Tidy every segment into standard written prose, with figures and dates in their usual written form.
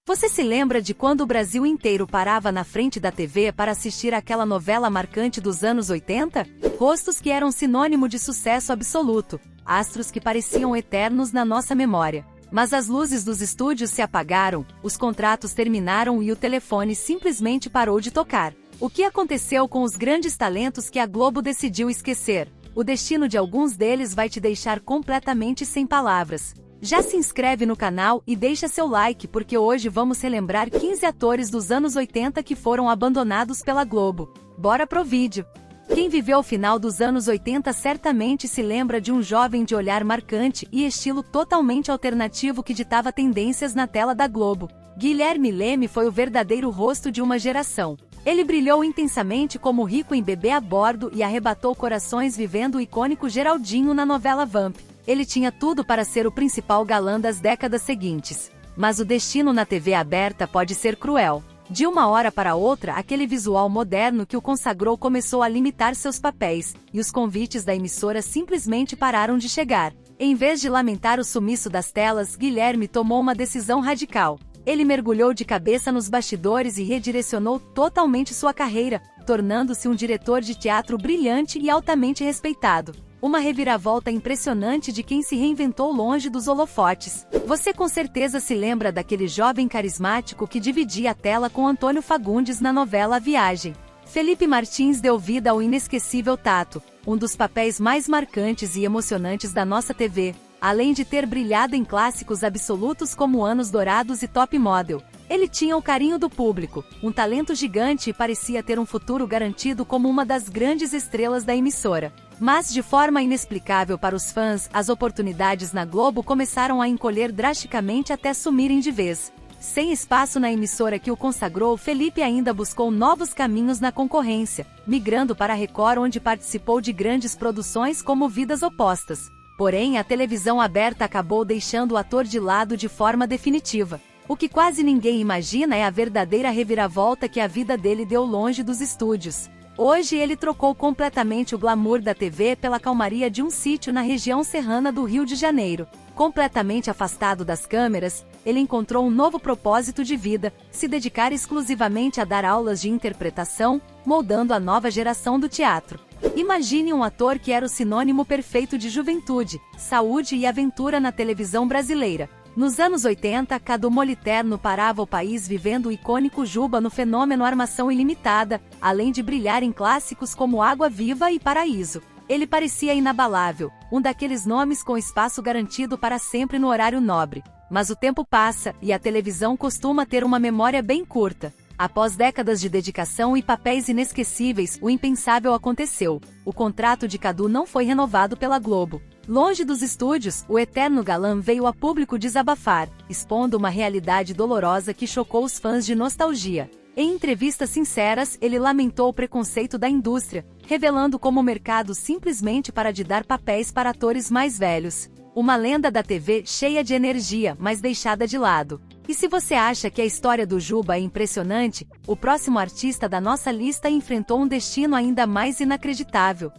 Você se lembra de quando o Brasil inteiro parava na frente da TV para assistir aquela novela marcante dos anos 80? Rostos que eram sinônimo de sucesso absoluto, astros que pareciam eternos na nossa memória. Mas as luzes dos estúdios se apagaram, os contratos terminaram e o telefone simplesmente parou de tocar. O que aconteceu com os grandes talentos que a Globo decidiu esquecer? O destino de alguns deles vai te deixar completamente sem palavras. Já se inscreve no canal e deixa seu like porque hoje vamos relembrar 15 atores dos anos 80 que foram abandonados pela Globo. Bora pro vídeo! Quem viveu o final dos anos 80 certamente se lembra de um jovem de olhar marcante e estilo totalmente alternativo que ditava tendências na tela da Globo. Guilherme Leme foi o verdadeiro rosto de uma geração. Ele brilhou intensamente como rico em Bebê a Bordo e arrebatou corações vivendo o icônico Geraldinho na novela Vamp. Ele tinha tudo para ser o principal galã das décadas seguintes. Mas o destino na TV aberta pode ser cruel. De uma hora para outra, aquele visual moderno que o consagrou começou a limitar seus papéis, e os convites da emissora simplesmente pararam de chegar. Em vez de lamentar o sumiço das telas, Guilherme tomou uma decisão radical. Ele mergulhou de cabeça nos bastidores e redirecionou totalmente sua carreira, tornando-se um diretor de teatro brilhante e altamente respeitado. Uma reviravolta impressionante de quem se reinventou longe dos holofotes. Você com certeza se lembra daquele jovem carismático que dividia a tela com Antônio Fagundes na novela A Viagem. Felipe Martins deu vida ao inesquecível Tato, um dos papéis mais marcantes e emocionantes da nossa TV, além de ter brilhado em clássicos absolutos como Anos Dourados e Top Model. Ele tinha o carinho do público, um talento gigante e parecia ter um futuro garantido como uma das grandes estrelas da emissora. Mas de forma inexplicável para os fãs, as oportunidades na Globo começaram a encolher drasticamente até sumirem de vez. Sem espaço na emissora que o consagrou, Felipe ainda buscou novos caminhos na concorrência, migrando para a Record, onde participou de grandes produções como Vidas Opostas. Porém, a televisão aberta acabou deixando o ator de lado de forma definitiva. O que quase ninguém imagina é a verdadeira reviravolta que a vida dele deu longe dos estúdios. Hoje ele trocou completamente o glamour da TV pela calmaria de um sítio na região serrana do Rio de Janeiro. Completamente afastado das câmeras, ele encontrou um novo propósito de vida, se dedicar exclusivamente a dar aulas de interpretação, moldando a nova geração do teatro. Imagine um ator que era o sinônimo perfeito de juventude, saúde e aventura na televisão brasileira. Nos anos 80, Cadu Moliterno parava o país vivendo o icônico Juba no fenômeno Armação Ilimitada, além de brilhar em clássicos como Água Viva e Paraíso. Ele parecia inabalável, um daqueles nomes com espaço garantido para sempre no horário nobre. Mas o tempo passa, e a televisão costuma ter uma memória bem curta. Após décadas de dedicação e papéis inesquecíveis, o impensável aconteceu. O contrato de Cadu não foi renovado pela Globo. Longe dos estúdios, o eterno galã veio a público desabafar, expondo uma realidade dolorosa que chocou os fãs de nostalgia. Em entrevistas sinceras, ele lamentou o preconceito da indústria, revelando como o mercado simplesmente para de dar papéis para atores mais velhos. Uma lenda da TV cheia de energia, mas deixada de lado. E se você acha que a história do Juba é impressionante, o próximo artista da nossa lista enfrentou um destino ainda mais inacreditável.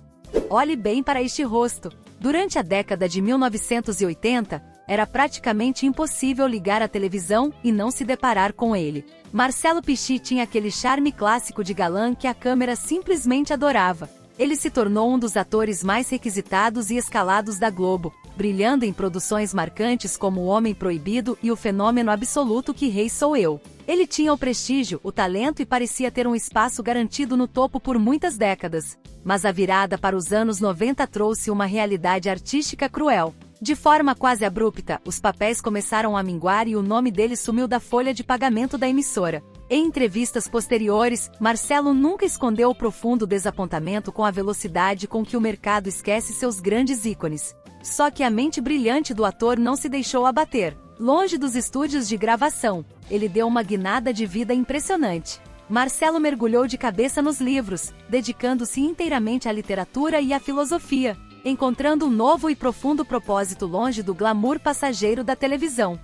Olhe bem para este rosto. Durante a década de 1980, era praticamente impossível ligar a televisão e não se deparar com ele. Marcelo Pichi tinha aquele charme clássico de galã que a câmera simplesmente adorava. Ele se tornou um dos atores mais requisitados e escalados da Globo, brilhando em produções marcantes como O Homem Proibido e o fenômeno absoluto Que Rei Sou Eu. Ele tinha o prestígio, o talento e parecia ter um espaço garantido no topo por muitas décadas. Mas a virada para os anos 90 trouxe uma realidade artística cruel. De forma quase abrupta, os papéis começaram a minguar e o nome dele sumiu da folha de pagamento da emissora. Em entrevistas posteriores, Marcelo nunca escondeu o profundo desapontamento com a velocidade com que o mercado esquece seus grandes ícones. Só que a mente brilhante do ator não se deixou abater. Longe dos estúdios de gravação, ele deu uma guinada de vida impressionante. Marcelo mergulhou de cabeça nos livros, dedicando-se inteiramente à literatura e à filosofia, encontrando um novo e profundo propósito longe do glamour passageiro da televisão.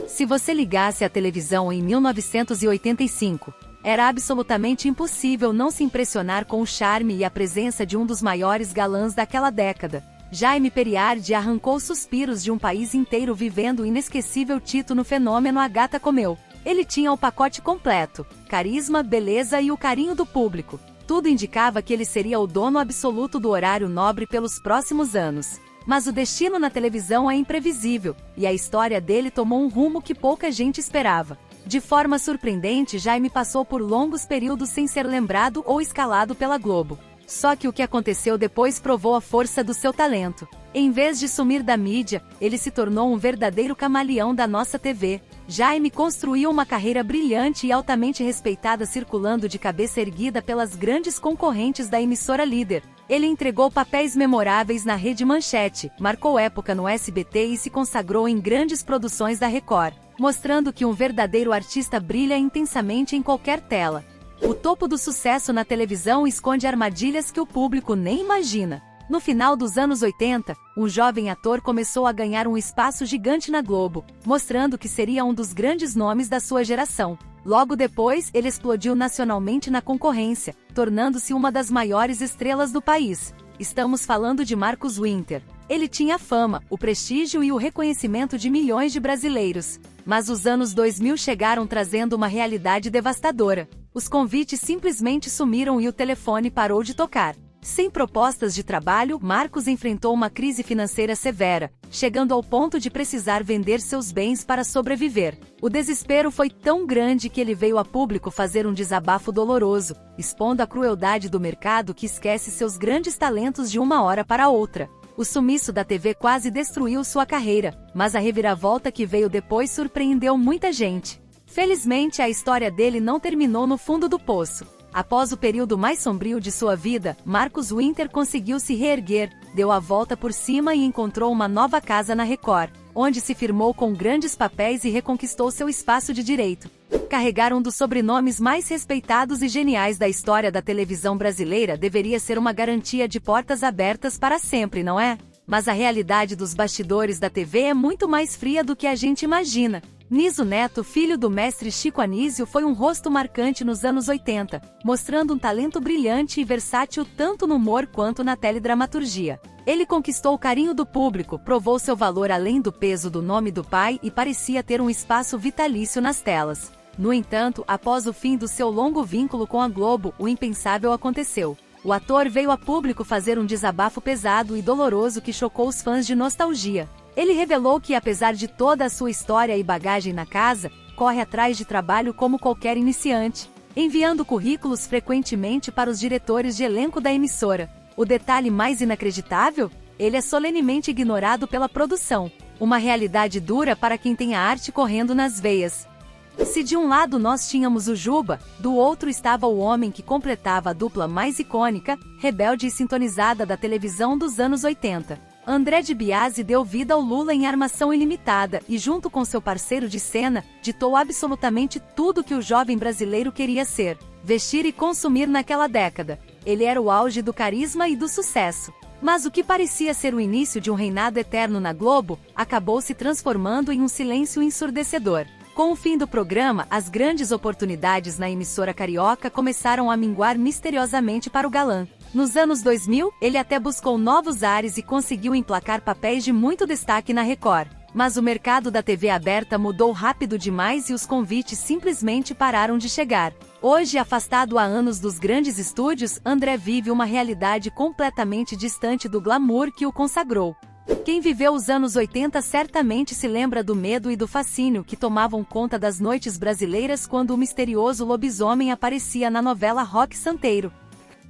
Se você ligasse a televisão em 1985, era absolutamente impossível não se impressionar com o charme e a presença de um dos maiores galãs daquela década. Jaime Periardi arrancou suspiros de um país inteiro vivendo o inesquecível Tito no fenômeno A Gata Comeu. Ele tinha o pacote completo: carisma, beleza e o carinho do público. Tudo indicava que ele seria o dono absoluto do horário nobre pelos próximos anos. Mas o destino na televisão é imprevisível, e a história dele tomou um rumo que pouca gente esperava. De forma surpreendente, Jaime passou por longos períodos sem ser lembrado ou escalado pela Globo. Só que o que aconteceu depois provou a força do seu talento. Em vez de sumir da mídia, ele se tornou um verdadeiro camaleão da nossa TV. Jaime construiu uma carreira brilhante e altamente respeitada, circulando de cabeça erguida pelas grandes concorrentes da emissora líder. Ele entregou papéis memoráveis na Rede Manchete, marcou época no SBT e se consagrou em grandes produções da Record, mostrando que um verdadeiro artista brilha intensamente em qualquer tela. O topo do sucesso na televisão esconde armadilhas que o público nem imagina. No final dos anos 80, um jovem ator começou a ganhar um espaço gigante na Globo, mostrando que seria um dos grandes nomes da sua geração. Logo depois, ele explodiu nacionalmente na concorrência, tornando-se uma das maiores estrelas do país. Estamos falando de Marcos Winter. Ele tinha a fama, o prestígio e o reconhecimento de milhões de brasileiros. Mas os anos 2000 chegaram trazendo uma realidade devastadora. Os convites simplesmente sumiram e o telefone parou de tocar. Sem propostas de trabalho, Marcos enfrentou uma crise financeira severa, chegando ao ponto de precisar vender seus bens para sobreviver. O desespero foi tão grande que ele veio a público fazer um desabafo doloroso, expondo a crueldade do mercado que esquece seus grandes talentos de uma hora para outra. O sumiço da TV quase destruiu sua carreira, mas a reviravolta que veio depois surpreendeu muita gente. Felizmente, a história dele não terminou no fundo do poço. Após o período mais sombrio de sua vida, Marcos Winter conseguiu se reerguer, deu a volta por cima e encontrou uma nova casa na Record, onde se firmou com grandes papéis e reconquistou seu espaço de direito. Carregar um dos sobrenomes mais respeitados e geniais da história da televisão brasileira deveria ser uma garantia de portas abertas para sempre, não é? Mas a realidade dos bastidores da TV é muito mais fria do que a gente imagina. Niso Neto, filho do mestre Chico Anísio, foi um rosto marcante nos anos 80, mostrando um talento brilhante e versátil tanto no humor quanto na teledramaturgia. Ele conquistou o carinho do público, provou seu valor além do peso do nome do pai e parecia ter um espaço vitalício nas telas. No entanto, após o fim do seu longo vínculo com a Globo, o impensável aconteceu. O ator veio a público fazer um desabafo pesado e doloroso que chocou os fãs de nostalgia. Ele revelou que, apesar de toda a sua história e bagagem na casa, corre atrás de trabalho como qualquer iniciante, enviando currículos frequentemente para os diretores de elenco da emissora. O detalhe mais inacreditável? Ele é solenemente ignorado pela produção. Uma realidade dura para quem tem a arte correndo nas veias. Se de um lado nós tínhamos o Juba, do outro estava o homem que completava a dupla mais icônica, rebelde e sintonizada da televisão dos anos 80. André de Biasi deu vida ao Lula em Armação Ilimitada e, junto com seu parceiro de cena, ditou absolutamente tudo que o jovem brasileiro queria ser, vestir e consumir naquela década. Ele era o auge do carisma e do sucesso. Mas o que parecia ser o início de um reinado eterno na Globo, acabou se transformando em um silêncio ensurdecedor. Com o fim do programa, as grandes oportunidades na emissora carioca começaram a minguar misteriosamente para o galã. Nos anos 2000, ele até buscou novos ares e conseguiu emplacar papéis de muito destaque na Record. Mas o mercado da TV aberta mudou rápido demais e os convites simplesmente pararam de chegar. Hoje, afastado há anos dos grandes estúdios, André vive uma realidade completamente distante do glamour que o consagrou. Quem viveu os anos 80 certamente se lembra do medo e do fascínio que tomavam conta das noites brasileiras quando o misterioso lobisomem aparecia na novela Roque Santeiro.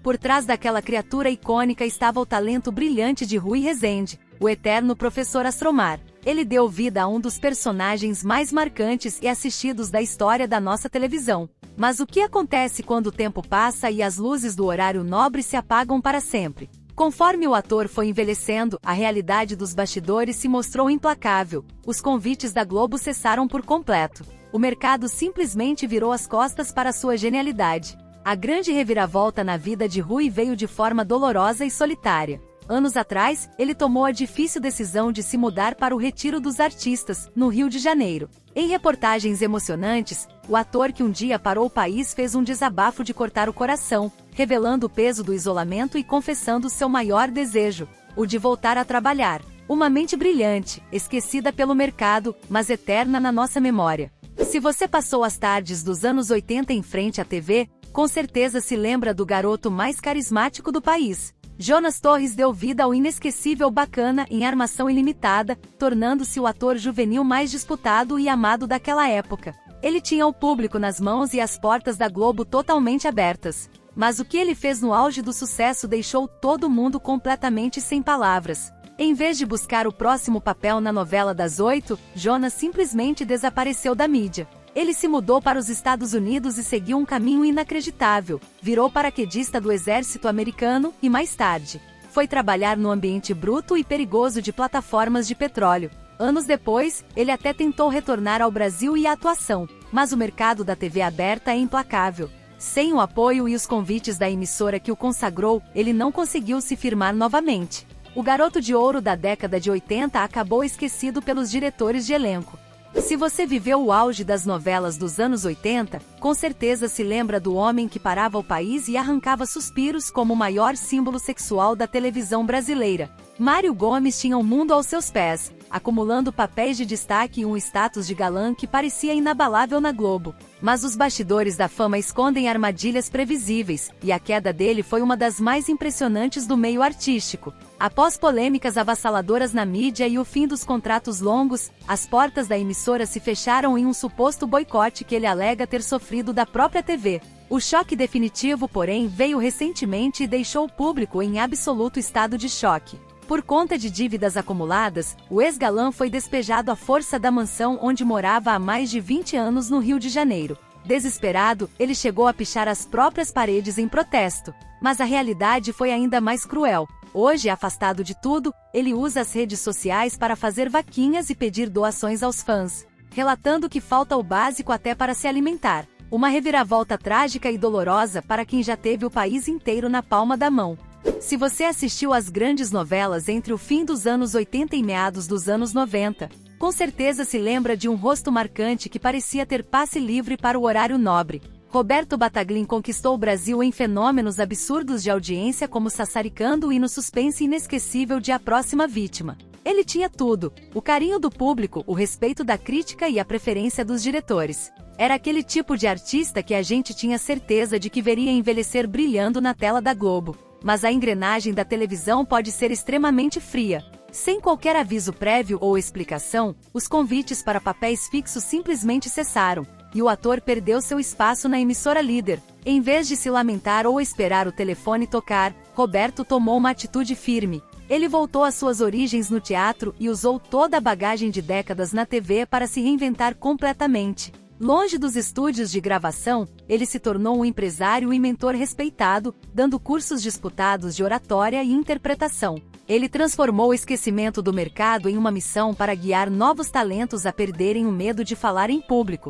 Por trás daquela criatura icônica estava o talento brilhante de Rui Rezende, o eterno professor Astromar. Ele deu vida a um dos personagens mais marcantes e assistidos da história da nossa televisão. Mas o que acontece quando o tempo passa e as luzes do horário nobre se apagam para sempre? Conforme o ator foi envelhecendo, a realidade dos bastidores se mostrou implacável. Os convites da Globo cessaram por completo. O mercado simplesmente virou as costas para sua genialidade. A grande reviravolta na vida de Rui veio de forma dolorosa e solitária. Anos atrás, ele tomou a difícil decisão de se mudar para o Retiro dos Artistas, no Rio de Janeiro. Em reportagens emocionantes, o ator que um dia parou o país fez um desabafo de cortar o coração, revelando o peso do isolamento e confessando seu maior desejo, o de voltar a trabalhar. Uma mente brilhante, esquecida pelo mercado, mas eterna na nossa memória. Se você passou as tardes dos anos 80 em frente à TV, com certeza se lembra do garoto mais carismático do país. Jonas Torres deu vida ao inesquecível Bacana em Armação Ilimitada, tornando-se o ator juvenil mais disputado e amado daquela época. Ele tinha o público nas mãos e as portas da Globo totalmente abertas. Mas o que ele fez no auge do sucesso deixou todo mundo completamente sem palavras. Em vez de buscar o próximo papel na novela das 8, Jonas simplesmente desapareceu da mídia. Ele se mudou para os Estados Unidos e seguiu um caminho inacreditável. Virou paraquedista do exército americano e, mais tarde, foi trabalhar no ambiente bruto e perigoso de plataformas de petróleo. Anos depois, ele até tentou retornar ao Brasil e à atuação, mas o mercado da TV aberta é implacável. Sem o apoio e os convites da emissora que o consagrou, ele não conseguiu se firmar novamente. O garoto de ouro da década de 80 acabou esquecido pelos diretores de elenco. Se você viveu o auge das novelas dos anos 80, com certeza se lembra do homem que parava o país e arrancava suspiros como o maior símbolo sexual da televisão brasileira. Mário Gomes tinha o mundo aos seus pés, acumulando papéis de destaque e um status de galã que parecia inabalável na Globo. Mas os bastidores da fama escondem armadilhas previsíveis, e a queda dele foi uma das mais impressionantes do meio artístico. Após polêmicas avassaladoras na mídia e o fim dos contratos longos, as portas da emissora se fecharam em um suposto boicote que ele alega ter sofrido da própria TV. O choque definitivo, porém, veio recentemente e deixou o público em absoluto estado de choque. Por conta de dívidas acumuladas, o ex-galã foi despejado à força da mansão onde morava há mais de 20 anos no Rio de Janeiro. Desesperado, ele chegou a pichar as próprias paredes em protesto. Mas a realidade foi ainda mais cruel. Hoje, afastado de tudo, ele usa as redes sociais para fazer vaquinhas e pedir doações aos fãs, relatando que falta o básico até para se alimentar. Uma reviravolta trágica e dolorosa para quem já teve o país inteiro na palma da mão. Se você assistiu às grandes novelas entre o fim dos anos 80 e meados dos anos 90, com certeza se lembra de um rosto marcante que parecia ter passe livre para o horário nobre. Roberto Bataglin conquistou o Brasil em fenômenos absurdos de audiência como Sassaricando e no suspense inesquecível de A Próxima Vítima. Ele tinha tudo: o carinho do público, o respeito da crítica e a preferência dos diretores. Era aquele tipo de artista que a gente tinha certeza de que veria envelhecer brilhando na tela da Globo. Mas a engrenagem da televisão pode ser extremamente fria. Sem qualquer aviso prévio ou explicação, os convites para papéis fixos simplesmente cessaram, e o ator perdeu seu espaço na emissora líder. Em vez de se lamentar ou esperar o telefone tocar, Roberto tomou uma atitude firme. Ele voltou às suas origens no teatro e usou toda a bagagem de décadas na TV para se reinventar completamente. Longe dos estúdios de gravação, ele se tornou um empresário e mentor respeitado, dando cursos disputados de oratória e interpretação. Ele transformou o esquecimento do mercado em uma missão para guiar novos talentos a perderem o medo de falar em público.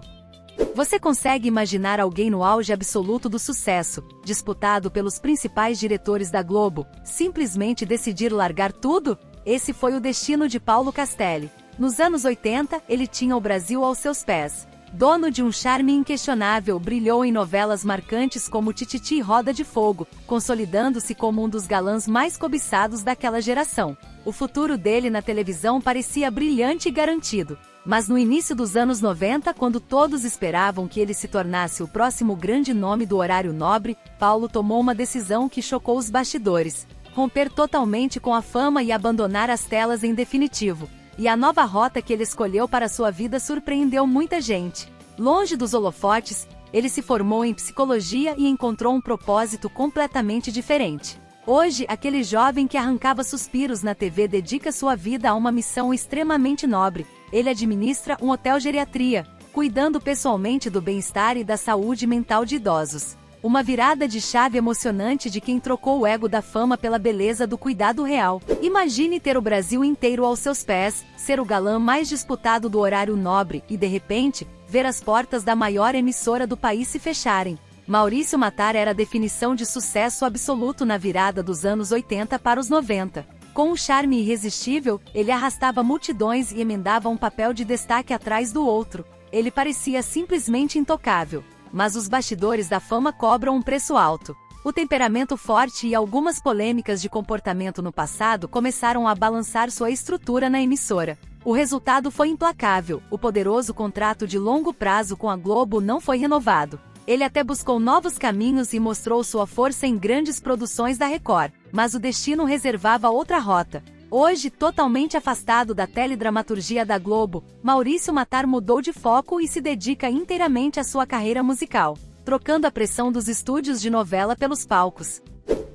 Você consegue imaginar alguém no auge absoluto do sucesso, disputado pelos principais diretores da Globo, simplesmente decidir largar tudo? Esse foi o destino de Paulo Castelli. Nos anos 80, ele tinha o Brasil aos seus pés. Dono de um charme inquestionável, brilhou em novelas marcantes como Tititi e Roda de Fogo, consolidando-se como um dos galãs mais cobiçados daquela geração. O futuro dele na televisão parecia brilhante e garantido. Mas no início dos anos 90, quando todos esperavam que ele se tornasse o próximo grande nome do horário nobre, Paulo tomou uma decisão que chocou os bastidores: romper totalmente com a fama e abandonar as telas em definitivo. E a nova rota que ele escolheu para sua vida surpreendeu muita gente. Longe dos holofotes, ele se formou em psicologia e encontrou um propósito completamente diferente. Hoje, aquele jovem que arrancava suspiros na TV dedica sua vida a uma missão extremamente nobre. Ele administra um hotel geriatria, cuidando pessoalmente do bem-estar e da saúde mental de idosos. Uma virada de chave emocionante de quem trocou o ego da fama pela beleza do cuidado real. Imagine ter o Brasil inteiro aos seus pés, ser o galã mais disputado do horário nobre e, de repente, ver as portas da maior emissora do país se fecharem. Maurício Matar era a definição de sucesso absoluto na virada dos anos 80 para os 90. Com um charme irresistível, ele arrastava multidões e emendava um papel de destaque atrás do outro. Ele parecia simplesmente intocável. Mas os bastidores da fama cobram um preço alto. O temperamento forte e algumas polêmicas de comportamento no passado começaram a balançar sua estrutura na emissora. O resultado foi implacável, o poderoso contrato de longo prazo com a Globo não foi renovado. Ele até buscou novos caminhos e mostrou sua força em grandes produções da Record, mas o destino reservava outra rota. Hoje, totalmente afastado da teledramaturgia da Globo, Maurício Matar mudou de foco e se dedica inteiramente à sua carreira musical, trocando a pressão dos estúdios de novela pelos palcos.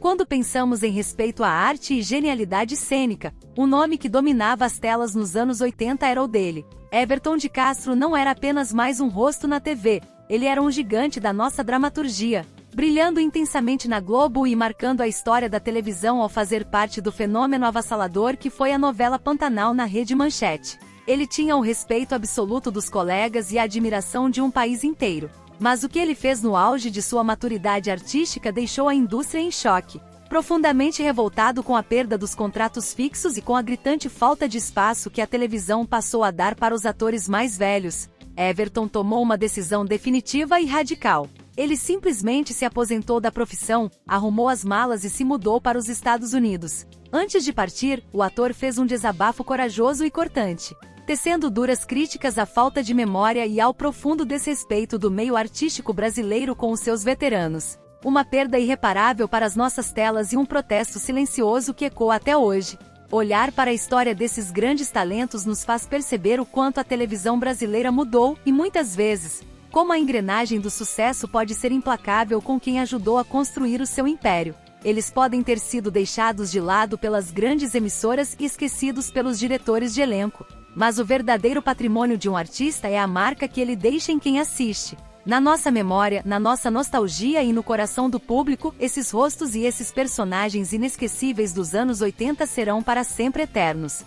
Quando pensamos em respeito à arte e genialidade cênica, o nome que dominava as telas nos anos 80 era o dele. Everton de Castro não era apenas mais um rosto na TV, ele era um gigante da nossa dramaturgia, brilhando intensamente na Globo e marcando a história da televisão ao fazer parte do fenômeno avassalador que foi a novela Pantanal na Rede Manchete. Ele tinha o respeito absoluto dos colegas e a admiração de um país inteiro. Mas o que ele fez no auge de sua maturidade artística deixou a indústria em choque. Profundamente revoltado com a perda dos contratos fixos e com a gritante falta de espaço que a televisão passou a dar para os atores mais velhos, Everton tomou uma decisão definitiva e radical. Ele simplesmente se aposentou da profissão, arrumou as malas e se mudou para os Estados Unidos. Antes de partir, o ator fez um desabafo corajoso e cortante, tecendo duras críticas à falta de memória e ao profundo desrespeito do meio artístico brasileiro com os seus veteranos. Uma perda irreparável para as nossas telas e um protesto silencioso que ecoa até hoje. Olhar para a história desses grandes talentos nos faz perceber o quanto a televisão brasileira mudou e, muitas vezes, como a engrenagem do sucesso pode ser implacável com quem ajudou a construir o seu império. Eles podem ter sido deixados de lado pelas grandes emissoras e esquecidos pelos diretores de elenco. Mas o verdadeiro patrimônio de um artista é a marca que ele deixa em quem assiste. Na nossa memória, na nossa nostalgia e no coração do público, esses rostos e esses personagens inesquecíveis dos anos 80 serão para sempre eternos.